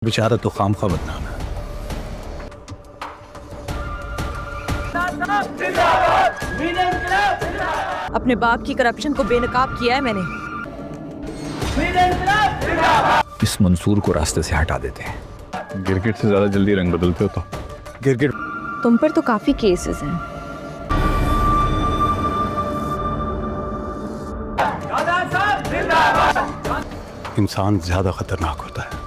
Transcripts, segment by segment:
बेचारा तो खामखा बदनाम है। अपने बाप की करप्शन को बेनकाब किया है मैंने। इस मंसूर को रास्ते से हटा देते हैं। गिरगिट से ज्यादा जल्दी रंग बदलते हो तो गिरगिट तुम पर तो काफी केसेस हैं। इंसान ज्यादा खतरनाक होता है।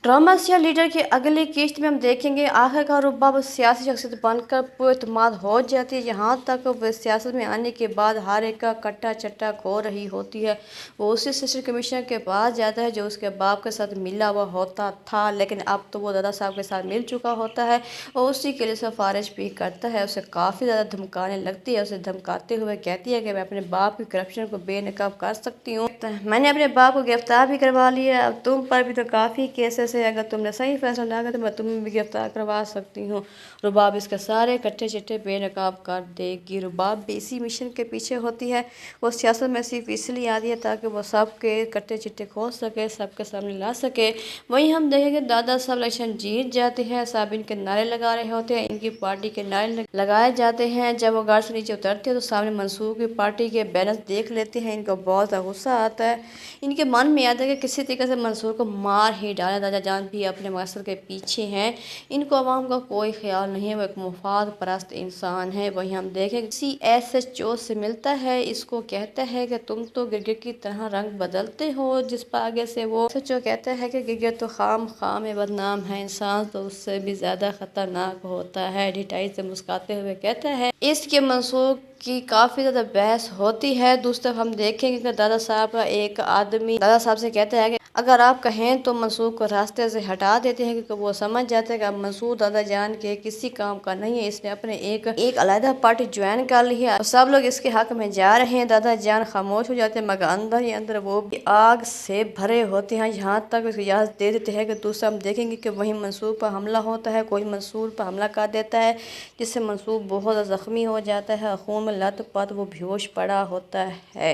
ड्रामा स्टार लीडर की अगली किश्त में हम देखेंगे आखिरकार रुबाब सियासी शख्सियत बनकर पुरएतमाद हो जाती है। यहाँ तक वह सियासत में आने के बाद हर एक का कट्टा चट्टा खो रही होती है। वो उसी सिस्टर कमिश्नर के पास जाता है जो उसके बाप के साथ मिला हुआ होता था, लेकिन अब तो वो दादा साहब के साथ मिल चुका होता है और उसी के लिए सिफारिश भी करता है। उसे काफ़ी ज़्यादा धमकाने लगती है। उसे धमकाते हुए कहती है कि मैं अपने बाप की करप्शन को बेनकाब कर सकती हूँ, मैंने अपने बाप को गिरफ्तार भी करवा लिया, अब तुम पर भी तो काफ़ी केसेस है, अगर तुमने सही फैसला ना किया तो मैं तुम्हें भी गिरफ्तार करवा सकती हूँ। रुबाब इसके सारे कट्टे चिट्टे बेनकाब कर देगी। रुबाब भी इसी मिशन के पीछे होती है। वो सियासत में सिर्फ इसलिए आती है ताकि वो सबके कट्टे चिट्टे खोल सके, सबके सामने ला सके। वहीं हम देखेंगे दादा साहब इलेक्शन जीत जाते हैं, सब इनके नारे लगा रहे होते हैं, इनकी पार्टी के नारे लगाए जाते हैं। जब वो गाड़ी से नीचे उतरते हैं तो सामने मंसूर की पार्टी के बैनर देख लेते हैं। इनको बहुत गुस्सा आता है। इनके मन में आता है कि किसी तरीके से मंसूर को मार ही डाले। दादा जान भी अपने मकसद के पीछे हैं, इनको आवाम का कोई ख्याल नहीं है, वो एक मुफाद परस्त इंसान है। वहीं हम देखें SHO से मिलता है, इसको कहता है कि तुम तो गिरगिट की तरह रंग बदलते हो, जिस पर आगे से वो SHO कहता है कि गिरगिट तो खाम में बदनाम है, इंसान तो उससे भी ज़्यादा ख़तरनाक होता है। ढिठाई से मुस्कुराते हुए कहता है। इसके मंसूर की काफ़ी ज़्यादा बहस होती है। दूसरी तरफ हम देखेंगे कि दादा साहब का एक आदमी दादा साहब से कहता है कि अगर आप कहें तो मंसूर को रास्ते से हटा देते हैं, क्योंकि वो समझ जाते हैं कि अब मंसूर दादा जान के किसी काम का नहीं है। इसने अपने एक अलग पार्टी ज्वाइन कर ली है। सब लोग इसके हक में जा रहे हैं। दादा जान खामोश हो जाते हैं, मगर अंदर ही अंदर वो भी आग से भरे होते हैं। यहाँ तक इजाज़त दे देते हैं कि दूसरा हम देखेंगे कि वहीं मंसूर पर हमला होता है, कोई मंसूर पर हमला कर देता है, जिससे मंसूर बहुत ज़ख्मी हो जाता है, खून में लत पत वो बेहोश पड़ा होता है।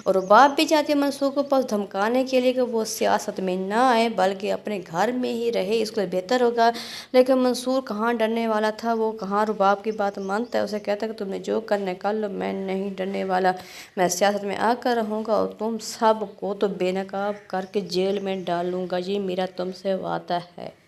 और रुबाब भी चाहती है मंसूर को पास धमकाने के लिए कि वो सियासत में ना आए बल्कि अपने घर में ही रहे, इसके लिए बेहतर होगा। लेकिन मंसूर कहाँ डरने वाला था, वो कहाँ रुबाब की बात मानता है। उसे कहता है कि तुमने जो करने कर लो, मैं नहीं डरने वाला, मैं सियासत में आकर रहूँगा और तुम सब को तो बेनकाब करके जेल में डालूँगा, ये मेरा तुमसे वादा है।